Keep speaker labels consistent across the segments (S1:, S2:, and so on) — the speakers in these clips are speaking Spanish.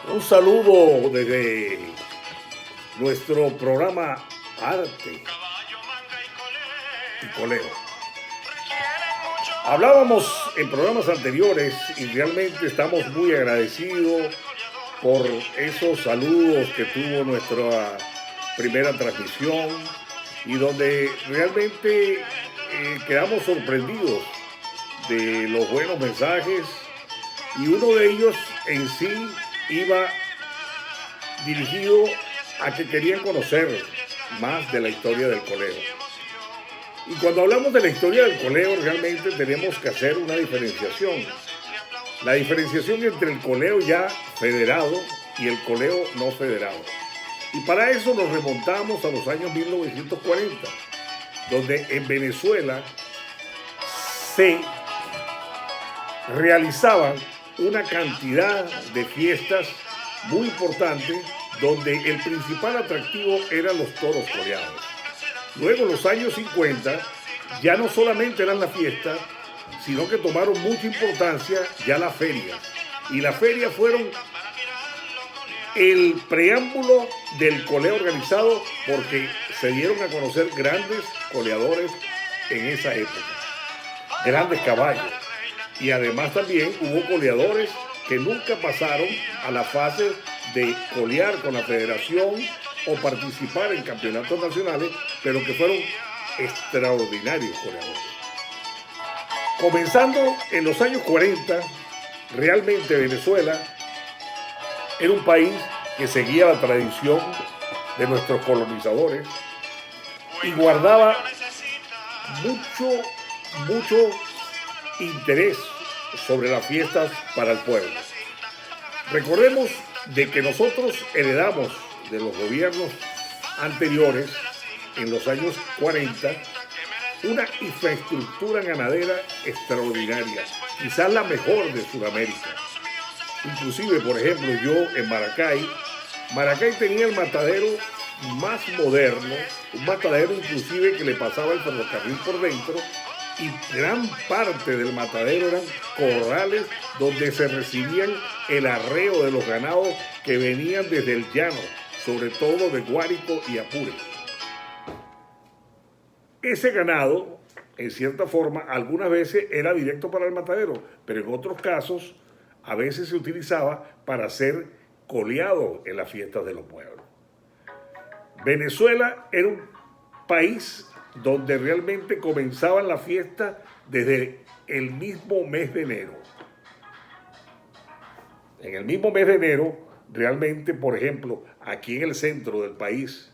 S1: Un saludo desde nuestro programa Arte y Coleo. Hablábamos en programas anteriores y realmente estamos muy agradecidos por esos saludos que tuvo nuestra primera transmisión y donde realmente quedamos sorprendidos de los buenos mensajes y uno de ellos en sí iba dirigido a que querían conocer más de la historia del coleo. Y cuando hablamos de la historia del coleo, realmente tenemos que hacer una diferenciación. La diferenciación entre el coleo ya federado y el coleo no federado. Y para eso nos remontamos a los años 1940, donde en Venezuela se realizaban una cantidad de fiestas muy importantes donde el principal atractivo eran los toros coleados. Luego, en los años 50, ya no solamente eran las fiestas, sino que tomaron mucha importancia ya las ferias. Y las ferias fueron el preámbulo del coleo organizado porque se dieron a conocer grandes coleadores en esa época, grandes caballos. Y además también hubo coleadores que nunca pasaron a la fase de colear con la federación o participar en campeonatos nacionales, pero que fueron extraordinarios coleadores. Comenzando en los años 40, realmente Venezuela era un país que seguía la tradición de nuestros colonizadores y guardaba mucho interés sobre las fiestas para el pueblo. Recordemos de que nosotros heredamos de los gobiernos anteriores, en los años 40, una infraestructura ganadera extraordinaria, quizás la mejor de Sudamérica. Inclusive, por ejemplo, yo en Maracay tenía el matadero más moderno, un matadero inclusive que le pasaba el ferrocarril por dentro, y gran parte del matadero eran corrales donde se recibían el arreo de los ganados que venían desde el llano, sobre todo de Guárico y Apure. Ese ganado, en cierta forma, algunas veces era directo para el matadero, pero en otros casos, a veces se utilizaba para ser coleado en las fiestas de los pueblos. Venezuela era un país donde realmente comenzaban las fiestas desde el mismo mes de enero. En el mismo mes de enero, realmente, por ejemplo, aquí en el centro del país,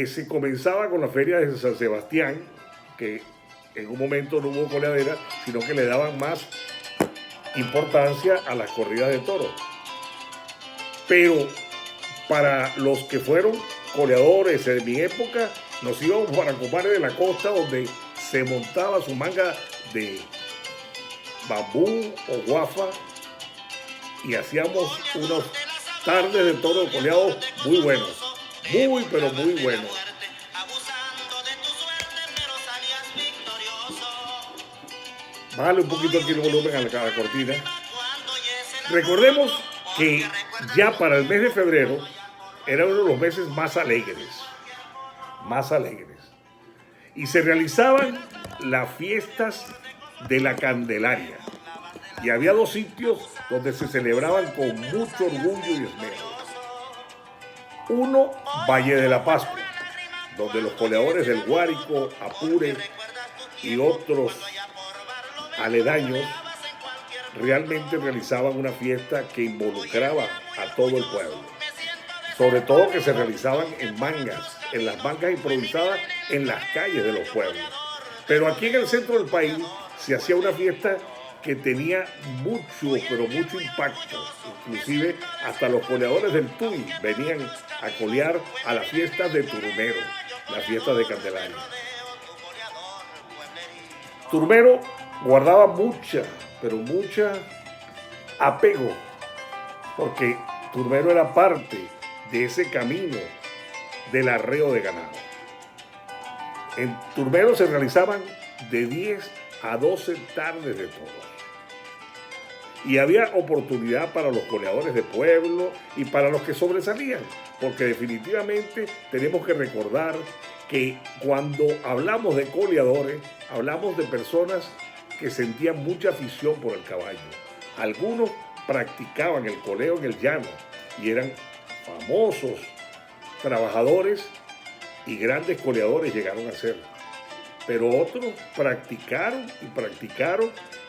S1: se comenzaba con la feria de San Sebastián, que en un momento no hubo coleadera, sino que le daban más importancia a las corridas de toros. Pero para los que fueron coleadores en mi época, nos íbamos para Comares de la Costa, donde se montaba su manga de bambú o guafa y hacíamos unas tardes de toro coleados muy buenos, pero muy buenos. Bájale un poquito aquí el volumen a la cortina. Recordemos que ya para el mes de febrero era uno de los meses más alegres. Y se realizaban las fiestas de la Candelaria. Y había dos sitios donde se celebraban con mucho orgullo y esmero. Uno, Valle de la Pascua, donde los coleadores del Guárico, Apure y otros aledaños realmente realizaban una fiesta que involucraba a todo el pueblo. Sobre todo que se realizaban en las mangas improvisadas en las calles de los pueblos. Pero aquí en el centro del país se hacía una fiesta que tenía mucho impacto. Inclusive hasta los coleadores del Tuy venían a colear a las fiestas de Turmero, las fiestas de Candelaria. Turmero guardaba mucha apego, porque Turmero era parte de ese camino del arreo de ganado. En Turmero se realizaban de 10 a 12 tardes de toros. Y había oportunidad para los coleadores de pueblo y para los que sobresalían, porque definitivamente tenemos que recordar que cuando hablamos de coleadores, hablamos de personas que sentían mucha afición por el caballo. Algunos practicaban el coleo en el llano y eran famosos trabajadores y grandes coleadores llegaron a ser. Pero otros practicaron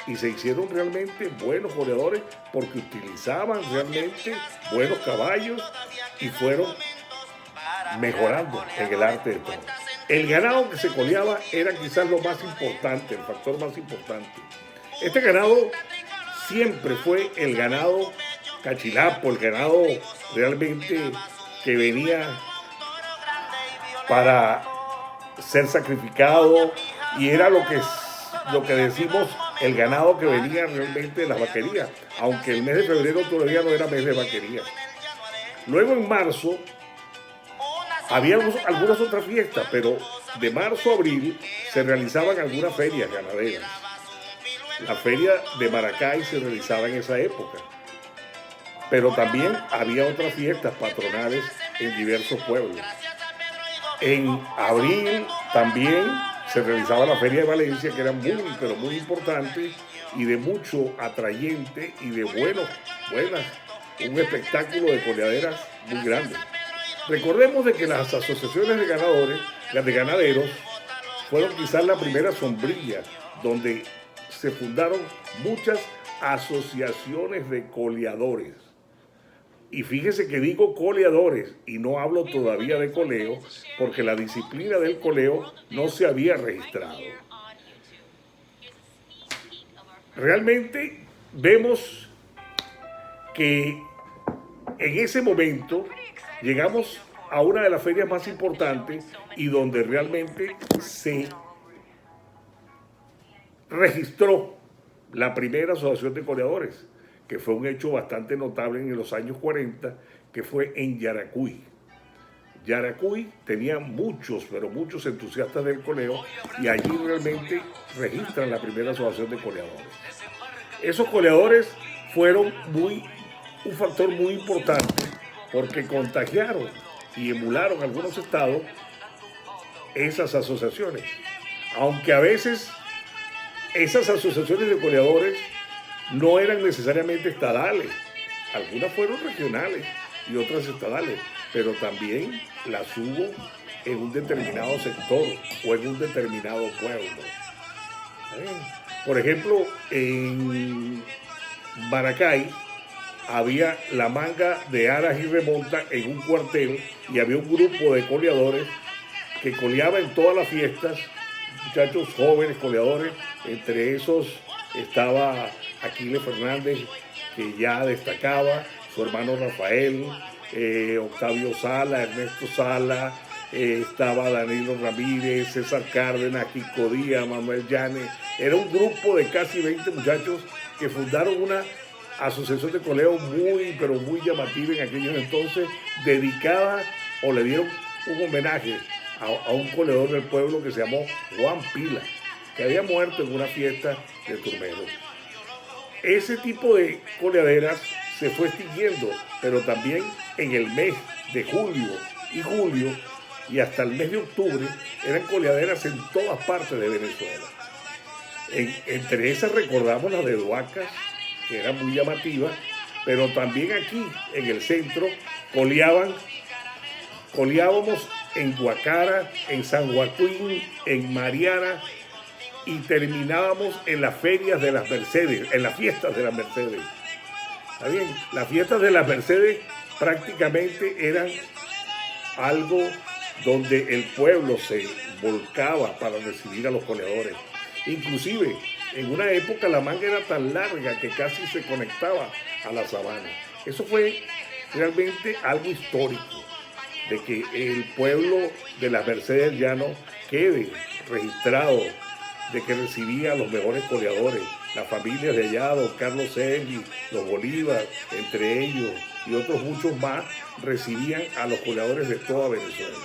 S1: y se hicieron realmente buenos coleadores porque utilizaban realmente buenos caballos y fueron mejorando en el arte de todo. El ganado que se coleaba era quizás lo más importante, el factor más importante. Este ganado siempre fue el ganado cachilapo, el ganado realmente que venía para ser sacrificado y era lo que decimos el ganado que venía realmente de las vaquerías, aunque el mes de febrero todavía no era mes de vaquería. Luego en marzo había algunas otras fiestas, pero de marzo a abril se realizaban algunas ferias ganaderas. La feria de Maracay se realizaba en esa época, pero también había otras fiestas patronales en diversos pueblos. En abril también se realizaba la Feria de Valencia, que era pero muy importante y de mucho atrayente y de un espectáculo de coleaderas muy grande. Recordemos de que las asociaciones de ganaderos, fueron quizás la primera sombrilla donde se fundaron muchas asociaciones de coleadores. Y fíjese que digo coleadores y no hablo todavía de coleo porque la disciplina del coleo no se había registrado. Realmente vemos que en ese momento llegamos a una de las ferias más importantes y donde realmente se registró la primera asociación de coleadores, que fue un hecho bastante notable en los años 40, que fue en Yaracuy. Yaracuy tenía muchos entusiastas del coleo y allí realmente registran la primera asociación de coleadores. Esos coleadores fueron un factor muy importante porque contagiaron y emularon algunos estados esas asociaciones. Aunque a veces esas asociaciones de coleadores no eran necesariamente estadales, algunas fueron regionales y otras estadales, pero también las hubo en un determinado sector o en un determinado pueblo. Por ejemplo, en Maracay había la manga de aras y remonta en un cuartel y había un grupo de coleadores que coleaba en todas las fiestas, muchachos jóvenes coleadores, entre esos estaba Aquiles Fernández, que ya destacaba, su hermano Rafael, Octavio Sala, Ernesto Sala, estaba Danilo Ramírez, César Cárdenas, Kiko Díaz, Manuel Llanes. Era un grupo de casi 20 muchachos que fundaron una asociación de coleo muy llamativa en aquellos entonces, dedicada o le dieron un homenaje a un coleador del pueblo que se llamó Juan Pila, que había muerto en una fiesta de Turmero. Ese tipo de coleaderas se fue extinguiendo, pero también en el mes de julio y hasta el mes de octubre eran coleaderas en todas partes de Venezuela. Entre esas recordamos las de Duacas, que era muy llamativa, pero también aquí en el centro coleábamos en Guacara, en San Joaquín, en Mariana y terminábamos en las ferias de las Mercedes, en las fiestas de las Mercedes. ¿Está bien? Las fiestas de las Mercedes prácticamente eran algo donde el pueblo se volcaba para recibir a los coleadores. Inclusive, en una época la manga era tan larga que casi se conectaba a la sabana. Eso fue realmente algo histórico, de que el pueblo de las Mercedes Llano quede registrado, de que recibía a los mejores coleadores, las familias de allá, don Carlos Segui, los Bolívar, entre ellos, y otros muchos más, recibían a los coleadores de toda Venezuela.